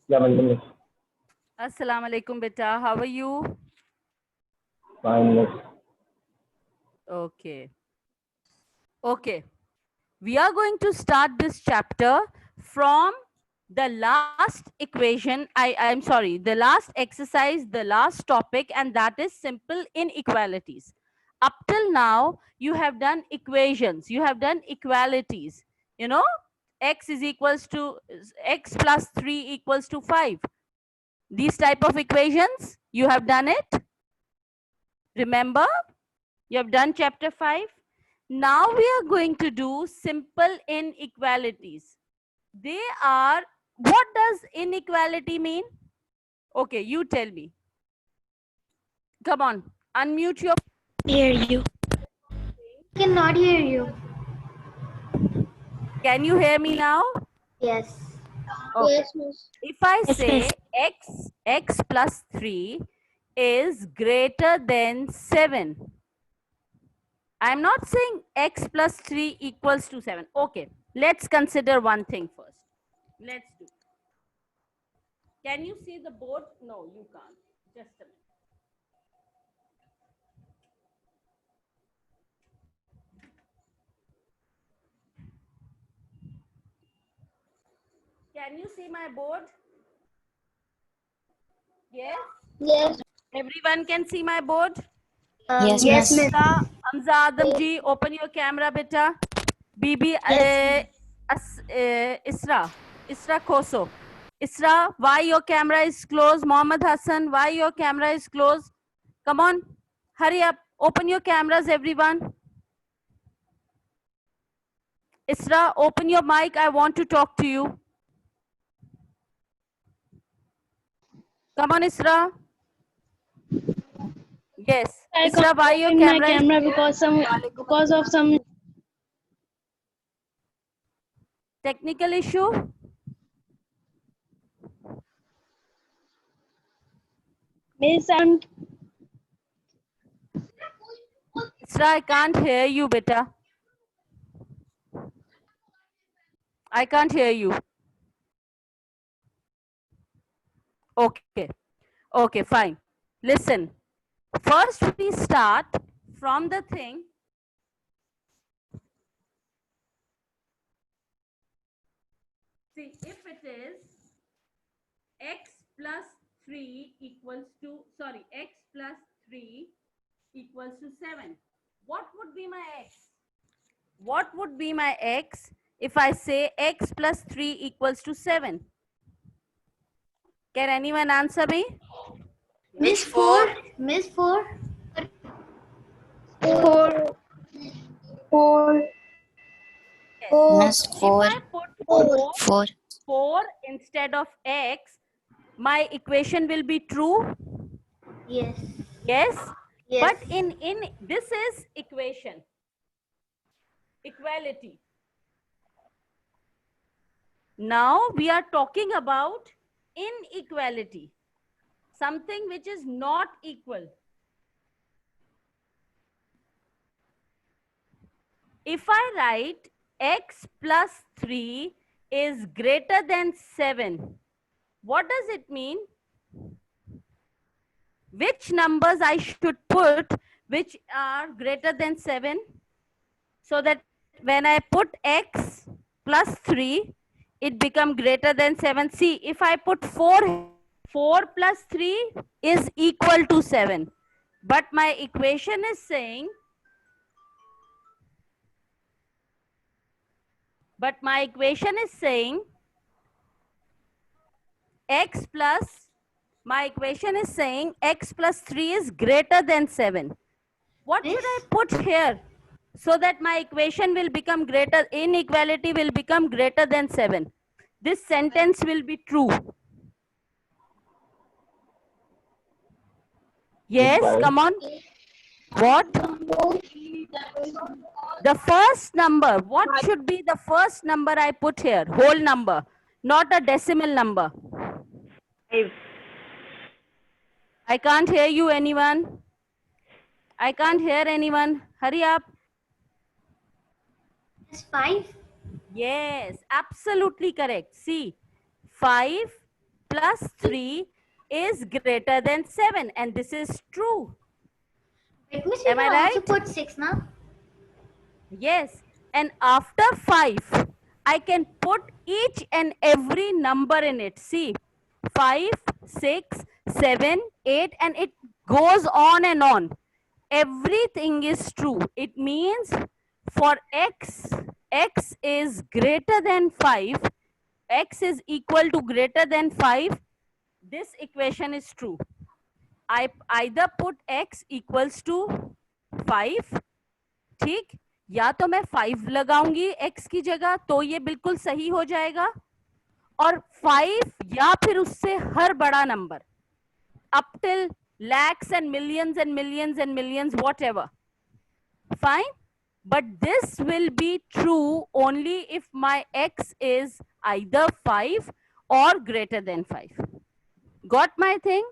Yeah, Vandana. Assalamu alaikum, beta. How are you? Fine, miss. Okay. Okay. We are going to start this chapter from the last equation. I'm sorry, the last exercise, the last topic, and that is simple inequalities. Up till now, you have done equations, you have done equalities. You know, x is equals to x plus 3 equals to 5. These type of equations, you have done it. Remember, you have done chapter 5. Now we are going to do simple inequalities. They are, what does inequality mean? Okay, you tell me. Come on, unmute your. Hear you. Cannot hear you. Can you hear me now? Yes. Okay. Yes, miss. If I Yes, miss. say x plus 3 is greater than 7, I'm not saying x plus 3 equals to 7. Okay, let's consider one thing first. Let's do. Can you see the board? No, you can't. Just a minute. Can you see my board? Yes? Yes. Everyone can see my board? Yes, Yes, miss. miss. Hamza Adam ji, open your camera, beta. Bibi Yes. Isra. Isra Khoso. Isra, why your camera is closed? Mohammed Hassan, why your camera is closed? Come on, hurry up. Open your cameras, everyone. Isra, open your mic. I want to talk to you. Come on, Isra. Yes. I Isra, can't why your open my camera is camera because of some technical issue? miss and Isra, I can't hear you, beta. I can't hear you. Okay. Okay, fine. Listen. First, we start from the thing. See, if it is x plus 3 equals to, sorry, x plus 3 equals to 7. What would be my x? What would be my x if I say x plus 3 equals to 7? Can anyone answer me? Miss 4. Miss 4. 4. 4. Yes. miss If 4. I put 4. 4 instead of x, my equation will be true. Yes. Yes. Yes. But in this is equation, equality. Now we are talking about inequality, something which is not equal. If I write x plus 3 is greater than 7, what does it mean? Which numbers I should put which are greater than 7? So that when I put x plus 3, it become greater than 7. See, if I put 4, 4 plus 3 is equal to 7. But my equation is saying, x plus, my equation is saying x plus 3 is greater than 7. What should I put here? So that my equation will become greater, inequality will become greater than 7. This sentence will be true. Yes, Five. come on. What? The first number. What should be the first number I put here? Whole number, not a decimal number. 5. I can't hear you, anyone. I can't hear anyone. Hurry up. It's 5. Yes, absolutely correct. See, 5 plus 3 is greater than 7, and this is true. Wait, miss, we Am I can also right? put 6 now. Yes, and after 5, I can put each and every number in it. See, 5, 6, 7, 8, and it goes on and on. Everything is true. It means for x, x is greater than 5, x is equal to greater than 5, this equation is true. I either put x equals to 5, ठीक, या तो मैं 5 लगाऊंगी x की जगह तो ये बिल्कुल सही हो जाएगा, और 5 या फिर उससे हर बड़ा number up till lakhs and millions and millions and millions, whatever. Fine. But this will be true only if my x is either 5 or greater than 5. Got my thing?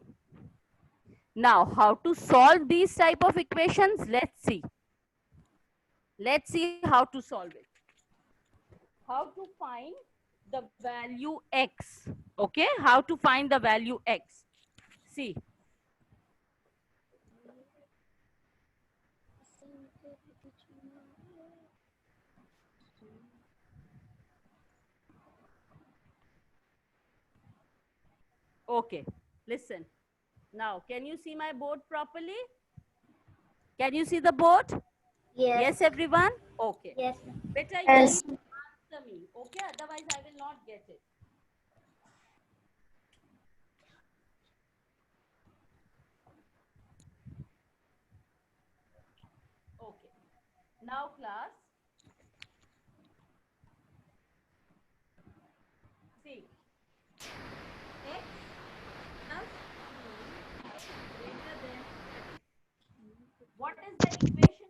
Now, how to solve these type of equations? Let's see. Let's see how to solve it. How to find the value x. Okay, how to find the value x. See. Okay, listen. Now, can you see my board properly? Can you see the board? Yes. Yes, everyone? Okay. Yes. Better you Yes. need to answer me. Okay, otherwise I will not get it. Okay. Now, class, see. X plus 2 greater than. What is the equation?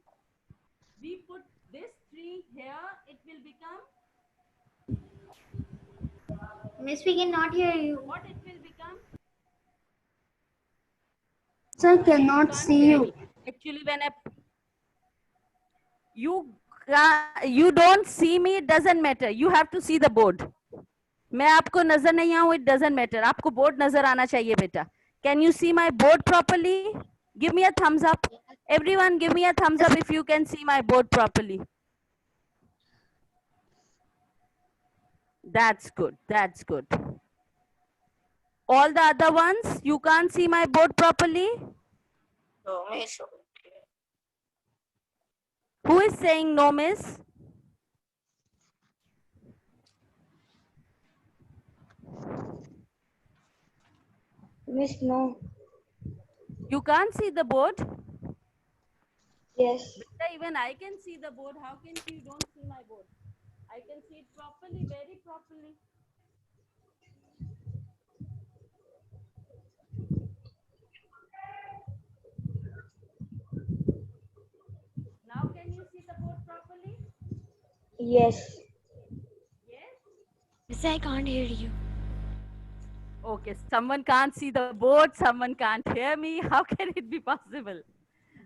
We put this 3 here, it will become, Miss, we cannot hear you. what it will become? Sir, cannot Can't see hear you. me. Actually, when you don't see me, it doesn't matter. You have to see the board. मैं आपको नजर नहीं आऊं, it doesn't matter. आपको board नजर आना चाहिए बेटा. Can you see my board properly? Give me a thumbs up. Everyone, give me a thumbs up if you can see my board properly. That's good. That's good. All the other ones, you can't see my board properly? No, miss. Who is saying no, miss? Miss, no. You can't see the board? Yes. Beta, even I can see the board. How can you don't see my board? I can see it properly, very properly. Now can you see the board properly? Yes. Yes? Miss, I can't hear you. Okay, someone can't see the board, someone can't hear me. How can it be possible?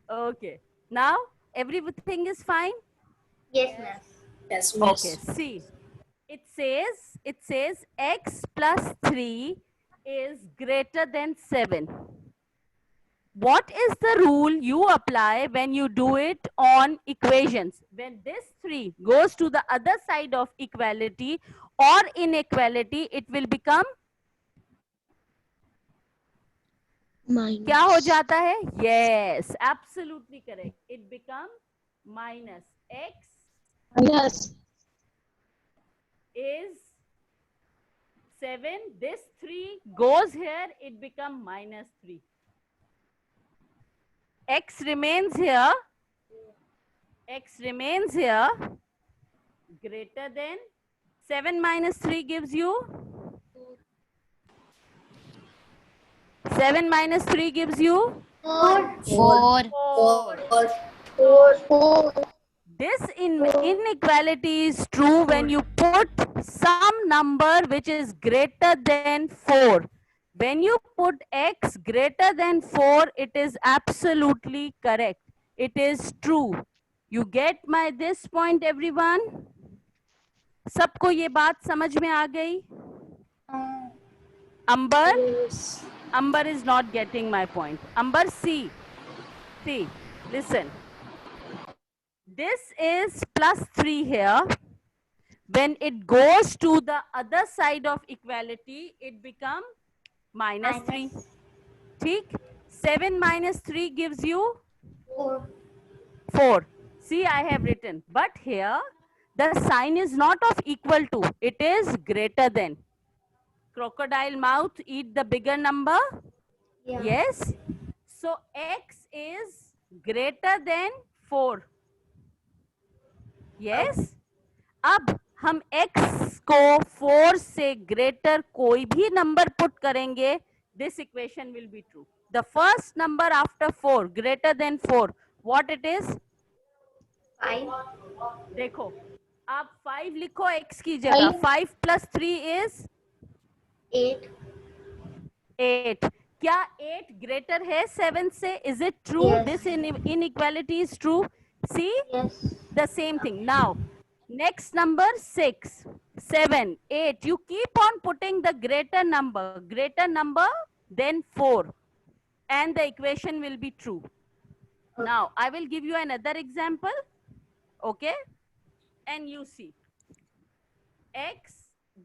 Okay, now everything is fine? Yes, miss. Yes, Okay, miss. see, it says x plus 3 is greater than 7. What is the rule you apply when you do it on equations? When this 3 goes to the other side of equality or inequality, it will become, Minus. क्या हो जाता है? Yes, absolutely correct. It becomes minus x Yes. is 7. This 3 goes here, it becomes minus 3. X remains here. X remains here. Greater than 7 minus 3 gives you 7 minus 3 gives you 4. 4. 4. This inequality is true when you put some number which is greater than 4. When you put x greater than 4, it is absolutely correct. It is true. You get my this point, everyone? सबको ये बात समझ में आ गई? Amber? Yes. Amber is not getting my point. Amber, see, listen. This is plus 3 here. When it goes to the other side of equality, it becomes minus 3. ठीक? 7 minus 3 gives you 4. 4. See, I have written. But here, the sign is not of equal to. It is greater than. Crocodile mouth eat the bigger number. Yeah. Yes. So, x is greater than 4. Yes. अब हम x को 4 से greater कोई भी number put करेंगे, this equation will be true. The first number after 4 greater than 4, what it is? 5. देखो, आप 5 लिखो x की जगह. 5 plus 3 is 8. 8. क्या 8 greater है 7 से? Is it true? Yes. This inequality is true. See? Yes. The same thing. Now, next number 6, 7, 8. You keep on putting the greater number than 4. And the equation will be true. Now, I will give you another example. Okay? And you see. X,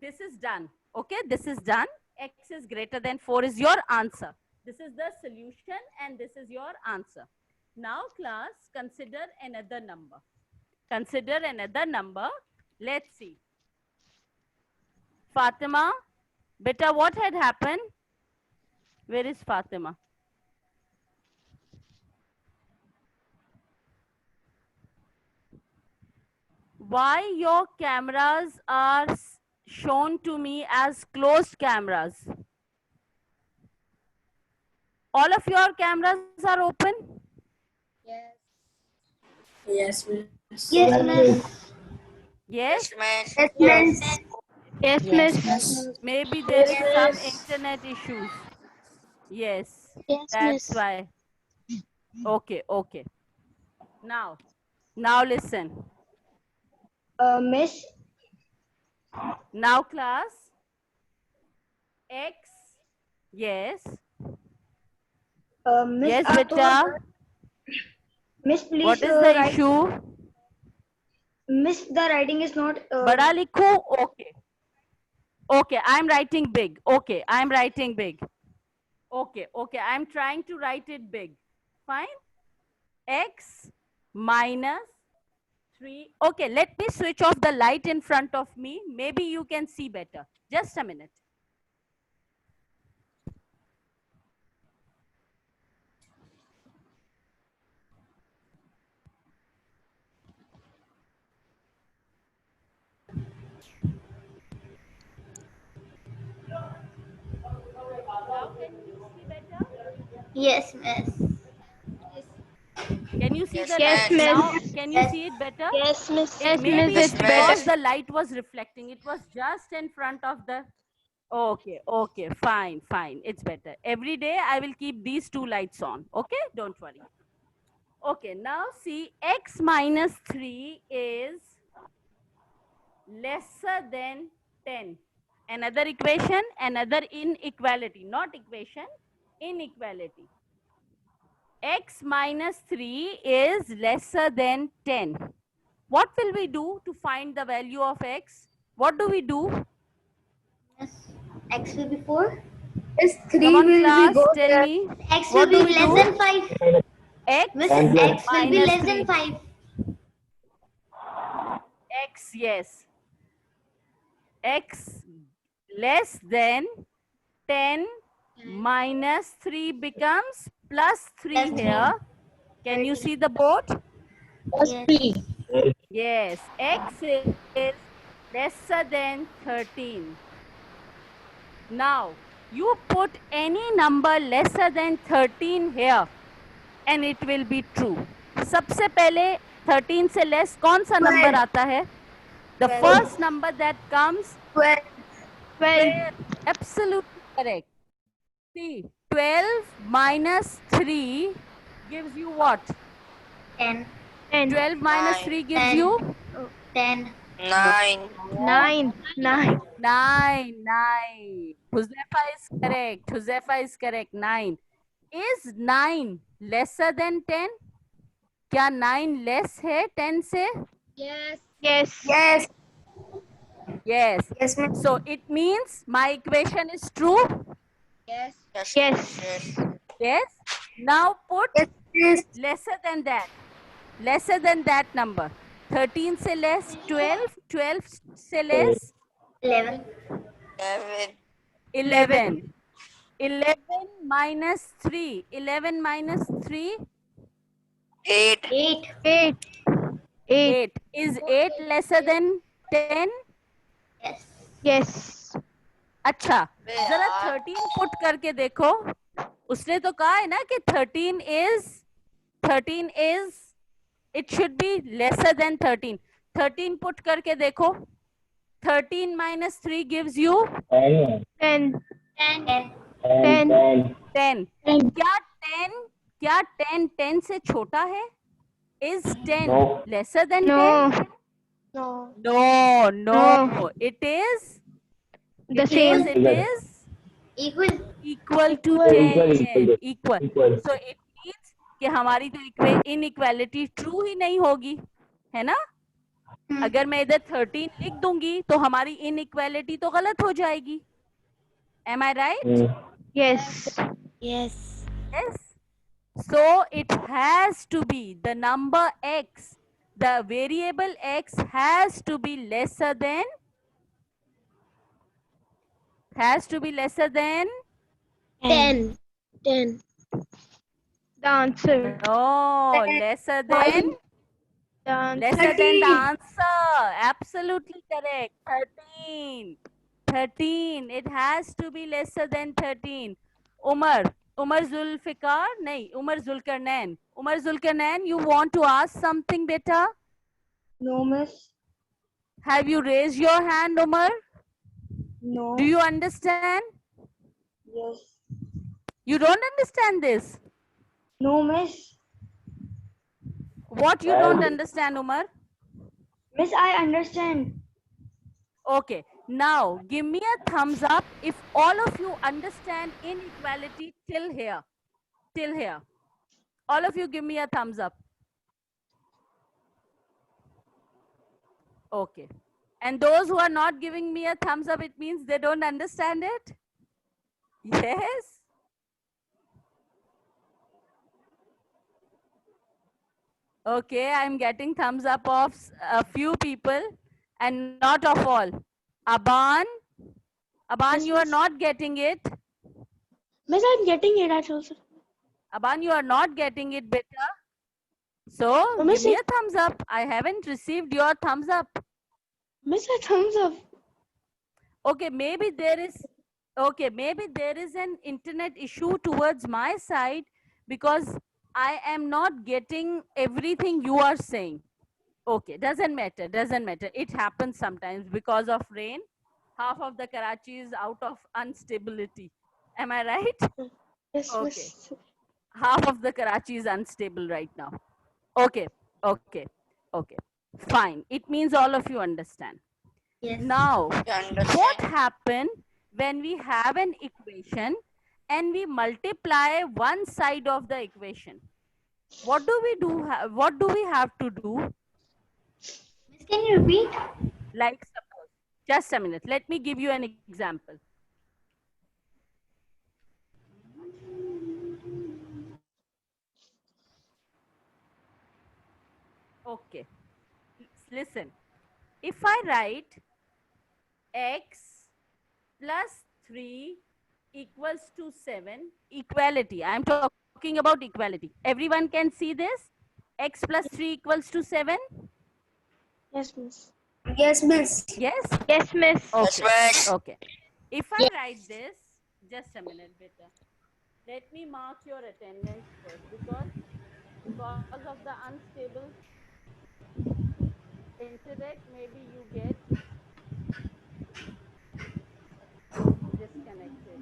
this is done. Okay? This is done. X is greater than 4 is your answer. This is the solution and this is your answer. Now, class, consider another number. Consider another number. Let's see. Fatima, beta, what had happened? Where is Fatima? Why your cameras are shown to me as closed cameras? All of your cameras are open? Yes, miss. Yes, miss. Yes? Miss. Yes, miss. Yes, Miss. Maybe there is some Yes. internet issues. Yes, Yes, that's miss. why. Okay, okay. Now listen. Miss. Now class, X, yes, Miss. yes beta, Miss, please. what is the issue? Miss, the writing is not. Bada likho, okay. Okay, I'm writing big. Okay, I'm writing big. Okay, okay, I'm trying to write it big. Fine. X minus 3. Okay, let me switch off the light in front of me. Maybe you can see better. Just a minute. Now can you see better? Yes, miss. Can you see Yes, the yes, light miss. now? Can you Yes. see it better? Yes, Miss. Maybe Yes, it's because miss. the light was reflecting. It was just in front of the. Okay, okay, fine, fine. It's better. Every day I will keep these 2 lights on. Okay, don't worry. Okay, now see, x minus 3 is lesser than 10. Another equation, another inequality. Not equation, inequality. X minus 3 is lesser than 10. What will we do to find the value of x? What do we do? Yes. X will be 4. Miss, 3 Come on, will class, be go tell there. me. X What will do be we less do? than 5. X Miss, And plus X will be minus less 3. than 5. X, yes. X less than 10 minus 3 becomes plus 3 Plus 3. here. Can you see the board? Yes. Yes. X is lesser than 13. Now, you put any number lesser than 13 here and it will be true. सबसे पहले 13 से less कौन सा number आता है? The first number that comes 12. 12. Absolutely correct. See, 12 minus 3 gives you what? 10. 10. 12 minus 3 gives 10. you 10. 9. 9. 9. 9. Huzaifa is correct. Huzaifa is correct. 9. Is 9 lesser than 10? क्या 9 less है 10 से? Yes. Yes. Yes. Yes, miss. So it means my equation is true. Yes. Yes. Yes. Now put Yes. lesser than that. Lesser than that number. 13 से less 12. 12 से less 11. 11. 11. 11 minus 3. 11 minus 3. 8. 8. 8. 8. Is 8 lesser than 10? Yes. Yes. अच्छा यार। जरा 13 put करके देखो. उसने तो कहा है ना कि 13 is it should be lesser than 13. 13 put करके देखो. 13 minus 3 gives you 10. 10. 10. 10. 10. 10. क्या 10 से छोटा है? Is 10 No. lesser than 10? No. No. No. It is. The same. It is Equal. equal to Equal. 10. Equal. Equal. So it means कि हमारी तो inequality true ही नहीं होगी, है ना? अगर मैं इधर 13 लिख दूंगी तो हमारी inequality तो गलत हो जाएगी. Am I right? Yes. Yes. So it has to be the number x, the variable x has to be lesser than 10. 10. The answer. no lesser than The answer. lesser than the answer. Absolutely correct. 13. It has to be lesser than 13. Umar Zulfikar, nahi, Umar Zulkarnain, you want to ask something, beta? No, miss. Have you raised your hand, Umar? No. Do you understand? Yes. You don't understand this? No, miss. What you don't understand, Umar? Miss, I understand. Okay. Now, give me a thumbs up if all of you understand inequality till here. Till here. All of you give me a thumbs up. Okay. And those who are not giving me a thumbs up, it means they don't understand it? Yes? Okay, I'm getting thumbs up of a few people and not of all. Aban, Yes, you are miss. not getting it. Miss, I'm getting it also. Aban, you are not getting it, beta. So, give Miss, me a thumbs up. I haven't received your thumbs up. Miss, a thumbs up. Okay, maybe there is an internet issue towards my side because I am not getting everything you are saying. Okay, doesn't matter. It happens sometimes because of rain. Half of the Karachi is out of instability. Am I right? Yes, Okay. miss. Half of the Karachi is unstable right now. Okay. Fine. It means all of you understand. Yes. Now, You understand? what happens when we have an equation and we multiply one side of the equation? What do we do? What do we have to do? Miss, can you repeat? Like suppose, just a minute. Let me give you an example. Okay. Listen. If I write x plus 3 equals to 7, equality. I am talking about equality. Everyone can see this? X plus 3 equals to 7? Yes, miss. Yes, miss. Yes? Yes, miss. Yes, Okay. miss. Okay. If I write this, just a minute, beta. Let me mark your attendance first because of the unstable internet, maybe you get disconnected.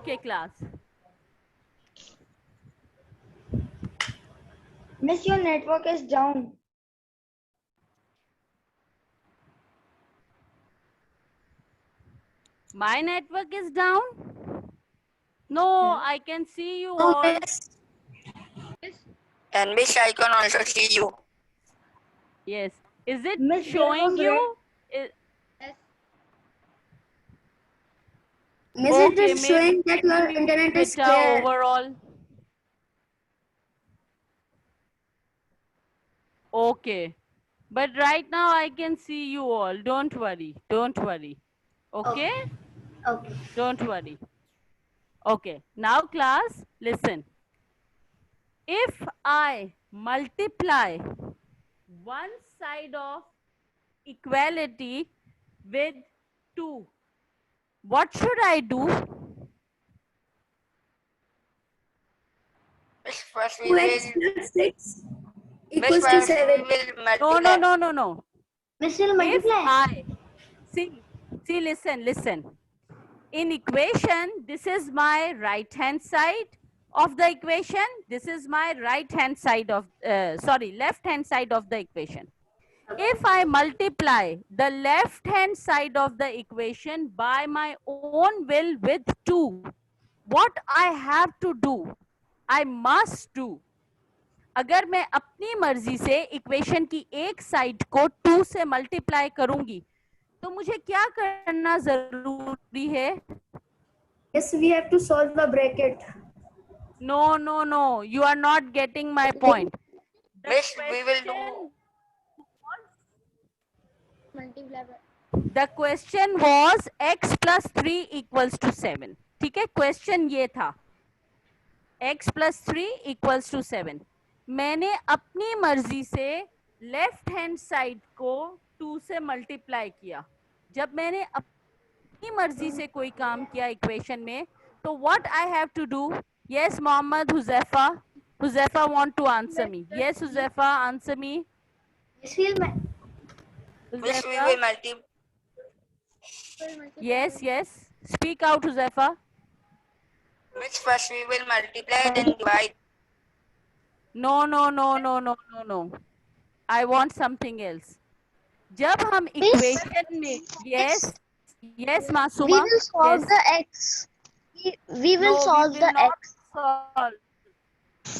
Okay, class. Miss, your network is down. My network is down. No, I can see you No, all. miss. And miss, I can also see you. Yes. Is it Miss, there showing was you? Miss, it Okay, is showing that your maybe internet is better clear. overall. Okay. But right now I can see you all. Don't worry. Don't worry. Okay? Okay. Don't worry. Okay. Now class, listen. If I multiply one side of equality with 2, what should I do? Miss, first we 2x will. plus 6 Miss, equals to first 7. we will No, multiply. no, no, no, no. Miss will If multiply. I see, listen. In equation, this is my right hand side of the equation. This is my right hand side of, left hand side of the equation. If I multiply the left hand side of the equation by my own will with 2, what I have to do? I must do. अगर मैं अपनी मर्जी से equation की एक side को 2 से multiply करूंगी तो मुझे क्या करना जरूरी है? Yes, we have to solve the bracket. No. You are not getting my point. The Miss, we will do. question The question was x plus 3 equals to 7. ठीक है, क्वेश्चन ये था x plus 3 equals to 7. मैंने अपनी मर्जी से left hand side को 2 से मल्टीप्लाई किया. जब मैंने अपनी मर्जी से कोई काम किया इक्वेशन में तो what I have to do? Yes Mohammed Huzaifa want to answer me. Yes Huzaifa, answer me. Miss, we will multiply. Yes. Speak out, Huzefa. Miss, first we will multiply then divide. No. I want something else. जब हम equation में yes Masuma. We will solve yes. the x. We will No, solve we the will not x. solve.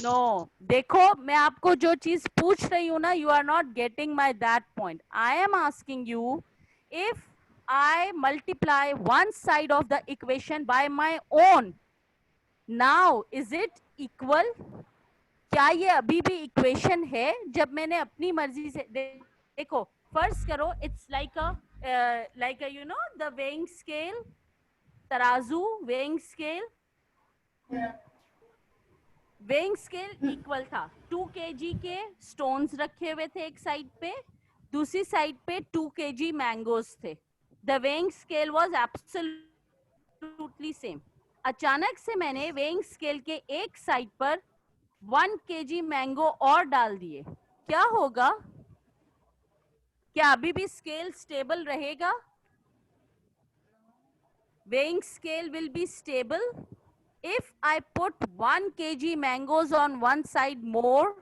No, देखो मैं आपको जो चीज पूछ रही हूँ ना, you are not getting my that point. I am asking you, if I multiply one side of the equation by my own, now is it equal? क्या ये अभी भी इक्वेशन है? जब मैंने अपनी मर्जी से देखो, फर्स्ट करो, it's like a you know the weighing scale, तराजू weighing scale. Weighing scale equal था. 2 kg के स्टोन्स रखे हुए थे एक साइड पे, दूसरी साइड पे 2 kg मैंगोज थे. The weighing scale was absolutely same. अचानक से मैंने वेइंग स्केल के एक साइड पर 1 kg मैंगो और डाल दिए. क्या होगा? क्या अभी भी स्केल स्टेबल रहेगा? Weighing scale will be stable if I put 1 kg mangoes on one side more.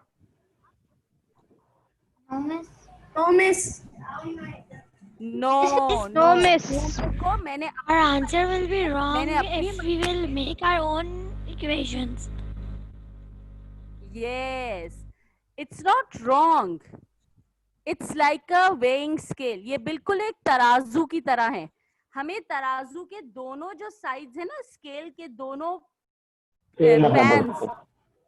No, miss. No, miss. को मैंने Our answer will be wrong मैंने अपनी if we will make our own equations. yes, it's not wrong. It's like a weighing scale. ये बिल्कुल एक तराजू की तरह है. हमें तराजू के दोनों जो साइड्स है ना, स्केल के दोनों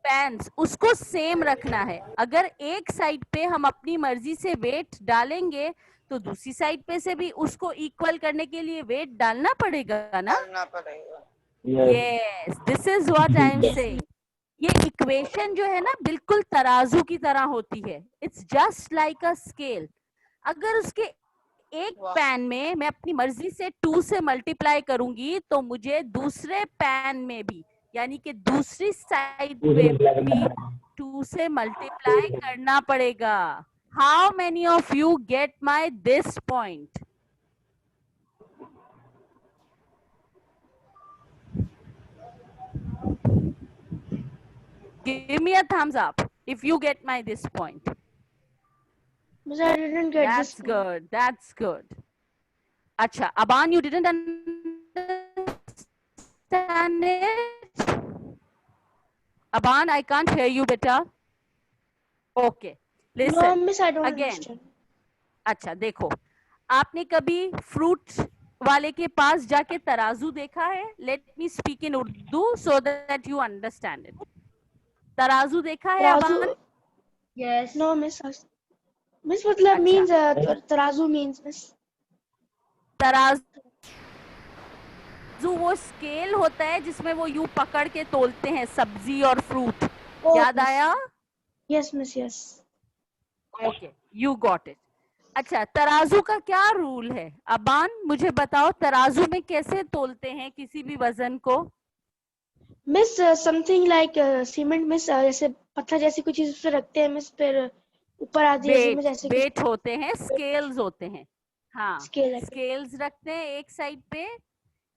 पैन्स उसको सेम रखना है. अगर एक साइड पे हम अपनी मर्जी से वेट डालेंगे तो दूसरी साइड पे से भी उसको इक्वल करने के लिए वेट डालना पड़ेगा ना. Yes, this is what I am saying. ये इक्वेशन जो है ना बिल्कुल तराजू की तरह होती है. It's just like a scale. अगर उसके एक पैन में मैं अपनी मर्जी से 2 से मल्टीप्लाई करूंगी तो मुझे दूसरे पैन में भी, यानी कि दूसरी साइड पे भी 2 से मल्टीप्लाई करना पड़ेगा. How many of you get my this point? Give me a thumbs up if you get my this point. Miss, I didn't get That's this. good. That's good. Acha, Aban, you didn't understand it? Aban, I can't hear you, beta. Okay. Listen. No, Miss, I don't again. understand. अच्छा देखो, आपने कभी fruit वाले के पास जाके तराजू देखा है? Let me speak in Urdu so that you understand it. तराजू देखा है तराजू? Aban? Yes. No, Miss. Miss, मतलब अच्छा. means तराजू means Miss. तराजू वो स्केल होता है जिसमें वो यूं पकड़ के तोलते हैं सब्जी और फ्रूट. Oh, याद Miss. आया? Yes, Miss. Yes. Okay, you got it. अच्छा, तराजू का क्या रूल है? अबान मुझे बताओ, तराजू में कैसे तोलते हैं किसी भी वजन को? Miss, something like cement, Miss, जैसे पत्थर जैसी कुछ चीज उस पे रखते हैं Miss, फिर ऊपर आती है Miss, ऐसे कुछ वेट होते हैं, स्केल्स होते हैं. हाँ, scale है. स्केल्स रखते हैं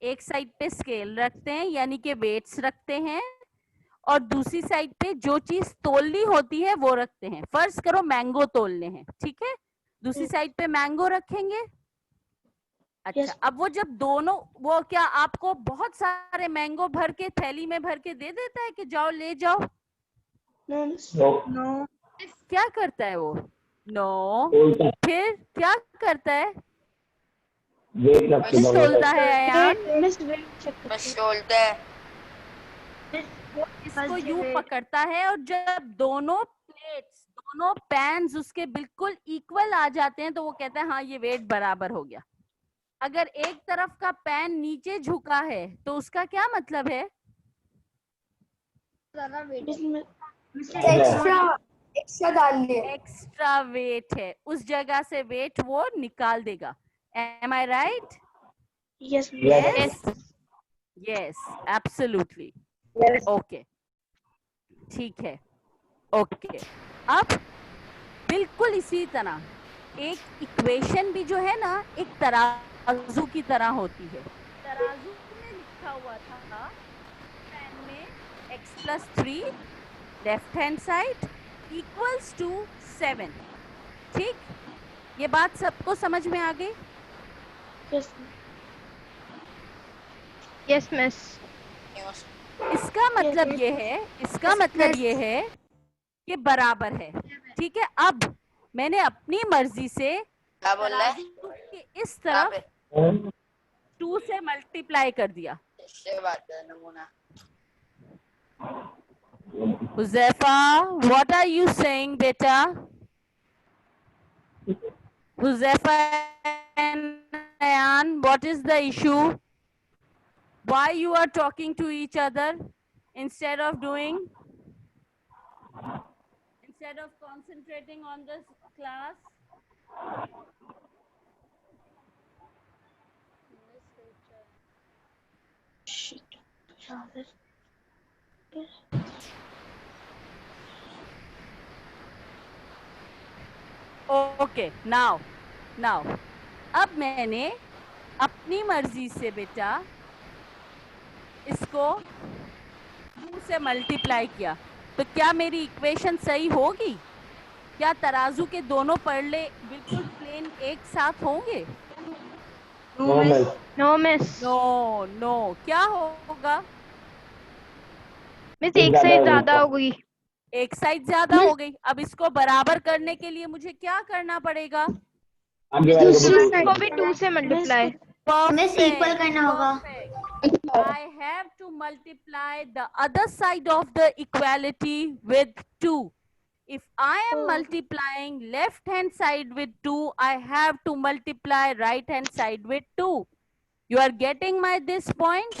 एक साइड पे स्केल रखते हैं, यानी कि वेट्स रखते हैं, और दूसरी साइड पे जो चीज तोलनी होती है वो रखते हैं. फर्ज करो मैंगो तोलने हैं, ठीक है? दूसरी साइड पे मैंगो रखेंगे. अच्छा, Yes. अब वो जब दोनों, वो क्या आपको बहुत सारे मैंगो भर के थैली में भर के दे देता है कि जाओ ले जाओ? No, Miss. No. क्या करता है वो? नो. उल्टा फिर क्या करता है? वेट रख के तोलता है यार. Wait, Miss, wait, check The करते हैं. shoulder. इसको यूं पकड़ता है, और जब दोनों पैन्स उसके बिल्कुल इक्वल आ जाते हैं तो वो कहता है हाँ ये वेट बराबर हो गया. अगर एक तरफ का पैन नीचे झुका है तो उसका क्या मतलब है? Miss, एक्स्ट्रा डाल लिए. एक्स्ट्रा वेट है, उस जगह से वेट वो निकाल देगा. Am I right? yes, Miss. Yes. Yes, absolutely. Okay, ठीक है. ओके, अब बिल्कुल इसी तरह एक इक्वेशन भी जो है ना, एक तराजू की तरह होती है. तराजू में लिखा हुआ था पेन में x+3 left hand side equals to 7. ठीक, ये बात सबको समझ में आ गई? Yes. Yes, Miss. News. इसका मतलब ये है कि बराबर है. ठीक है, अब मैंने अपनी मर्जी से क्या बोल रहा है? तराजू के इस यहाँ तरफ पे 2 से मल्टीप्लाई कर दिया. इससे बात कर नमूना. Huzaifa, what are you saying, beta? Huzaifa and Ayan, what is the issue? Why you are talking to each other instead of concentrating on this class? Shit. Okay, now अब मैंने अपनी मर्जी से बेटा इसको 2 से मल्टीप्लाई किया, तो क्या मेरी इक्वेशन सही होगी? क्या तराजू के दोनों पलड़े बिल्कुल प्लेन एक साथ होंगे? No, Miss. No, Miss. No. क्या होगा? Miss, एक साइड ज्यादा हो गई. एक साइड ज्यादा हो गई. अब इसको बराबर करने के लिए मुझे क्या करना पड़ेगा? आगे वाले को दूसरी भी- साइड को भी 2 से मल्टीप्लाई. Miss, equal करना होगा. I have to multiply the other side of the equality with 2. If I am multiplying left hand side with 2, I have to multiply right hand side with 2. You are getting my this point?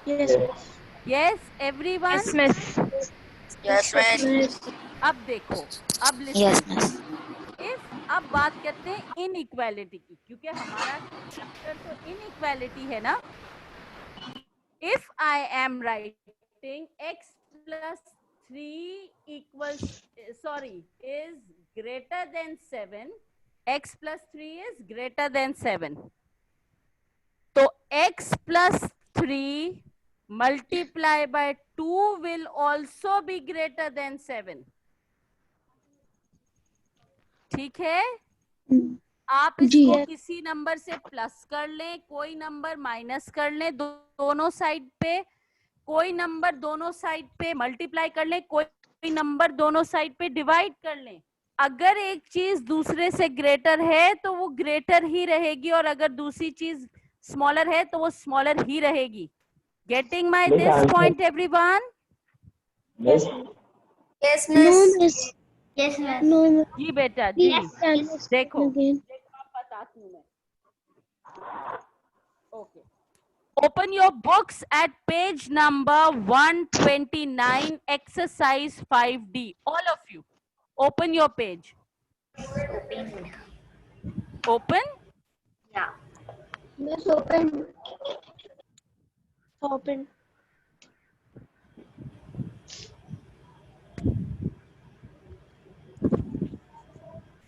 Yes, Miss. Yes, everyone? Yes, Miss. Yes, miss. अब देखो, अब listen. Yes, miss. If अब बात करते हैं inequality की, क्योंकि हमारा चैप्टर तो इनइक्वालिटी है ना. If I am writing x plus 3 equals, is greater than 7, x plus 3 is greater than 7. तो x plus 3 multiply by 2 will also be greater than 7. ठीक है? आप इसको किसी नंबर से प्लस कर लें, कोई नंबर माइनस कर लें, दोनों साइड पे, कोई नंबर दोनों साइड पे मल्टीप्लाई कर लें, कोई नंबर दोनों साइड पे डिवाइड कर लें. अगर एक चीज दूसरे से ग्रेटर है तो वो ग्रेटर ही रहेगी, और अगर दूसरी चीज स्मॉलर है तो वो स्मॉलर ही रहेगी. Getting my Yes, this answer. Point everyone? Yes. Yes, No, miss. miss. Yes, miss. No, miss. जी बेटा जी. Yes. देखो Again. आप बताती हूँ मैं. Okay. Open your books at page number 129, exercise 5D. All of you, open your page. Open. Yeah. Miss, open. Open.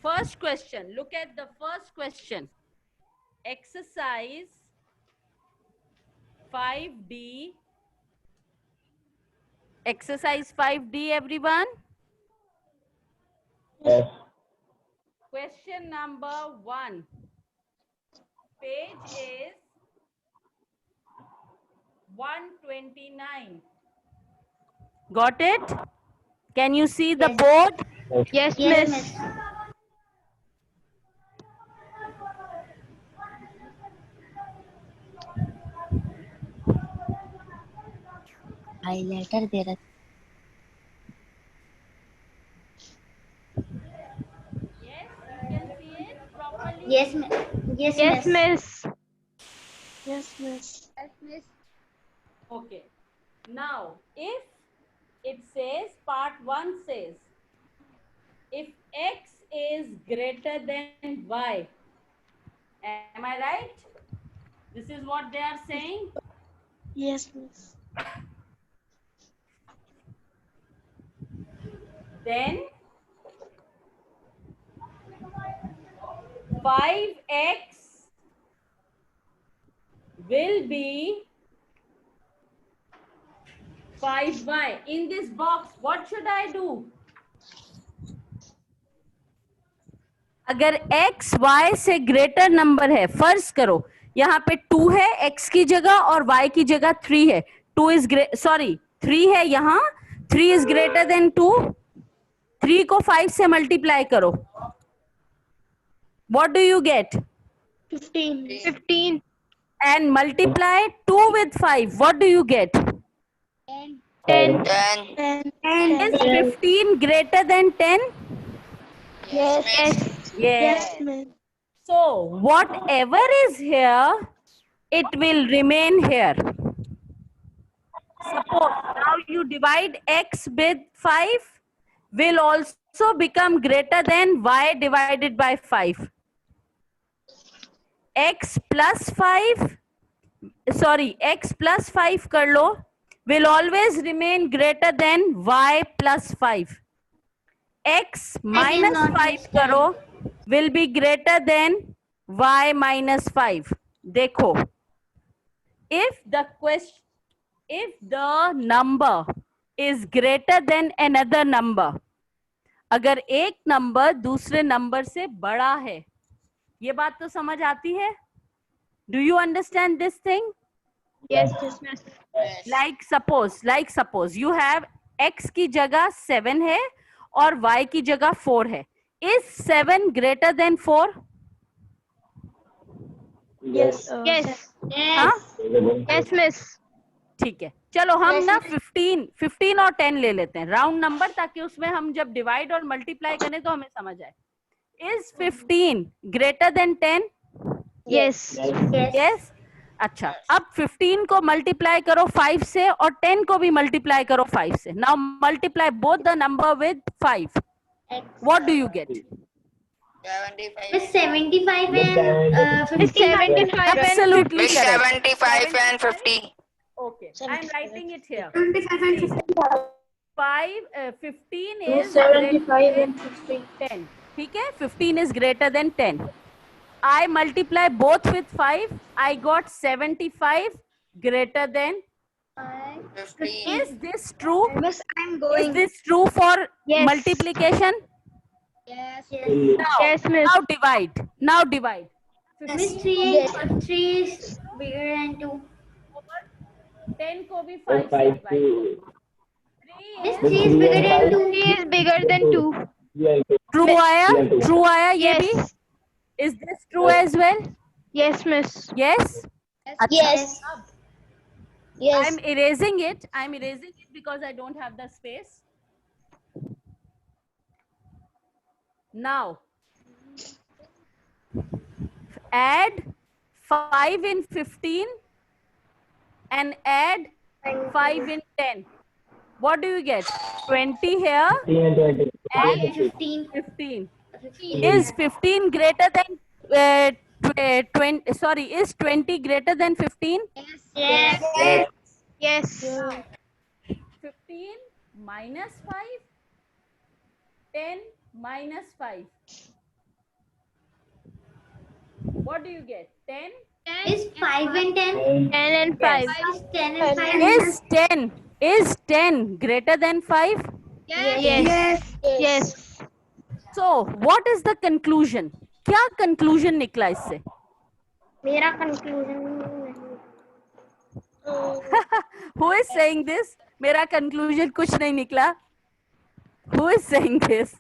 First question. Look at the first question. Exercise 5D. Exercise 5D, everyone. Yes. Question number 1. Page is 129. Got it? Can you see the board? Yes, Yes, miss. miss. Highlighter दे रहा. Yes, you can see it properly. Yes, miss. Yes, Yes, miss. miss. Yes, miss. Okay. Now, if it says, part 1 says, if x is greater than y, am I right? This is what they are saying. Yes, miss. Then 5x will be 5y. In this box, what should I do? अगर x y से greater number है, फर्ज करो यहाँ पे 2 है x की जगह और y की जगह 3 है. 2 इज 3 है यहाँ. 3 इज ग्रेटर देन 2. 3 को 5 से मल्टीप्लाई करो. What do you get? 15. 15. And multiply 2 with 5. What do you get? 10. 10. 10. Is 15 greater than 10? Yes. Yes. Yes, miss. So whatever is here, it will remain here. Suppose now you divide x with 5, will also become greater than y divided by 5. X plus 5 कर लो, will always remain greater than y plus 5. X minus not 5 करो, will be greater than y minus 5. देखो, if the number is greater than another number, अगर एक number दूसरे number से बड़ा है, ये बात तो समझ आती है? Do you understand this thing? Yes, miss. Like suppose you have x की जगह 7 है और y की जगह 4 है. Is 7 greater than 4? Yes. Yes. हाँ? Yes, miss. ठीक है, चलो हम ना 15 और 10 ले लेते हैं राउंड नंबर, ताकि उसमें हम जब डिवाइड और मल्टीप्लाई करें तो हमें समझ आए. Is 15 greater than 10? Yes. Yes. अच्छा, अब 15 को मल्टीप्लाई करो 5 से और 10 को भी मल्टीप्लाई करो 5 से. Now multiply both the number with 5. What do you get? 75. Miss 75 and Miss 75 and Absolutely Miss correct. 75 and 50. Okay, I am writing it here. 15 is 75 and 10. ठीक है, 15 is greater than 10. I multiply both with 5. I got 75 greater than 15. Is this true? Miss, I'm Is going. this true for Yes. multiplication? Yes. Now, Yes, miss. now divide. Now divide. Miss 15 3 is bigger than 2. 10 को भी और 5 से five divide. की 3 Miss is 3 is bigger than 2. 3 is bigger than 2. true आया? True आया ये भी? Yes. Is this true as well? Yes, miss. Yes? Yes. I'm erasing it. I'm erasing it because I don't have the space. Now, add 5 in 15 and add 5 in 10. What do you get? 20 here 15 and and 15. 15. 15. Is 15 greater than 20? Sorry, is 20 greater than 15? Yes. Yes. 15 minus 5, 10 minus 5. What do you get? 10? Is 5 and 10? 10 and 5. Is 10 and 5? Is 10 greater than 5? Yes. Yes. So, what is the conclusion? क्या conclusion निकला इससे? मेरा conclusion Who is saying this? मेरा conclusion कुछ नहीं निकला. Who is saying this?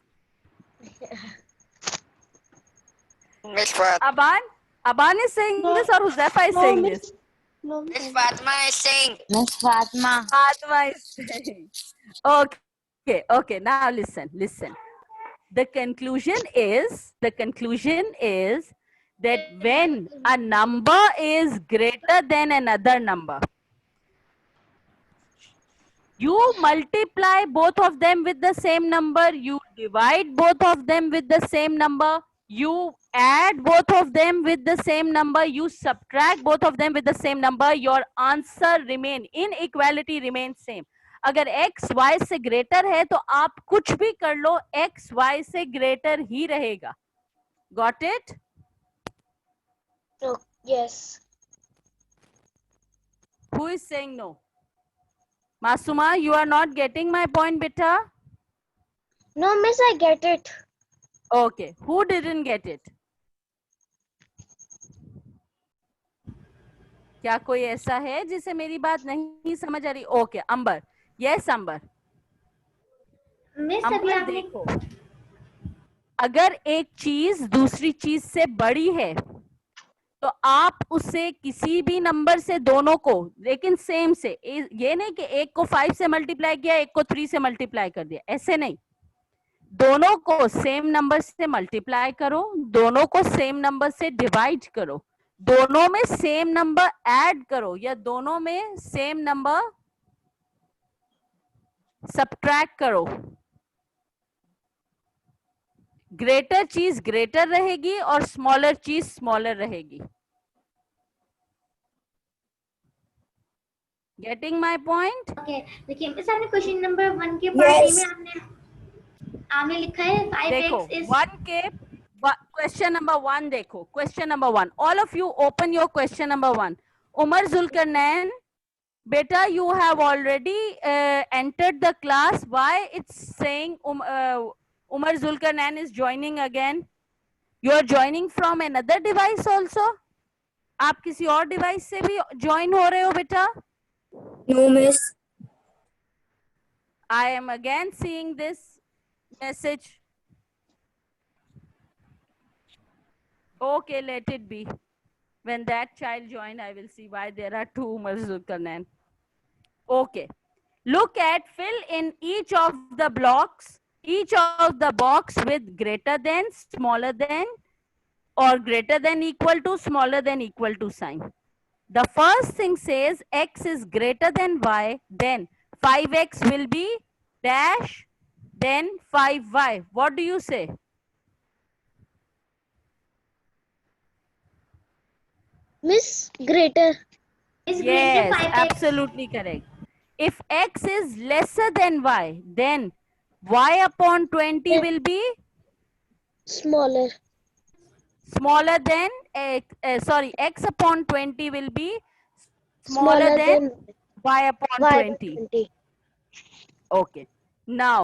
Miss Fatima. Aban is saying this or Huzaifa is saying this? No, Miss Fatima is saying. Fatma is saying. Okay. Now listen. The conclusion is that when a number is greater than another number, you multiply both of them with the same number, you divide both of them with the same number, you add both of them with the same number, you subtract both of them with the same number, your answer remain, inequality remains same. अगर x y से greater है तो आप कुछ भी कर लो x y से greater ही रहेगा. Got it? no. Yes. Who is saying no? Masuma, you are not getting my point, beta? No, miss, I get it. Okay. Who didn't get it? क्या कोई ऐसा है जिसे मेरी बात नहीं समझ आ रही? ओके, अंबर. यस अंबर. मिस अभी अंबर आपने देखो, अगर एक चीज दूसरी चीज से बड़ी है तो आप उसे किसी भी नंबर से दोनों को, लेकिन सेम से, ये नहीं कि एक को 5 से मल्टीप्लाई किया एक को 3 से मल्टीप्लाई कर दिया, ऐसे नहीं. दोनों को सेम नंबर से मल्टीप्लाई करो, दोनों को सेम नंबर से डिवाइड करो, दोनों में सेम नंबर ऐड करो या दोनों में सेम नंबर सब्ट्रैक्ट करो. ग्रेटर चीज ग्रेटर रहेगी और स्मॉलर चीज स्मॉलर रहेगी. Getting my point? ओके देखिए मिस आपने क्वेश्चन नंबर 1 के पार्ट ए में आपने लिखा है 5x देखो is 1 के क्वेश्चन नंबर 1 देखो. Question number 1, all of you open your question number 1. Umar Zulqarnain, beta, you have already entered the class. Why it's saying Umar Zulkarnain is joining again? You are joining from another device also? आप किसी और device से भी join हो रहे हो बेटा? No, miss. I am again seeing this message. Okay, let it be. When that child join, I will see why there are two Umar Zulkarnain. Okay. Look at, fill in each of the blocks, each of the box with greater than, smaller than, or greater than equal to, smaller than equal to sign. The first thing says x is greater than y, then 5x will be dash, then 5y. What do you say? Miss, greater. is greater Yes, 5x. absolutely correct. If x is lesser than y, then y upon 20 will be Smaller. smaller than x, sorry, x upon 20 will be smaller than y upon y 20. 20. Okay. Now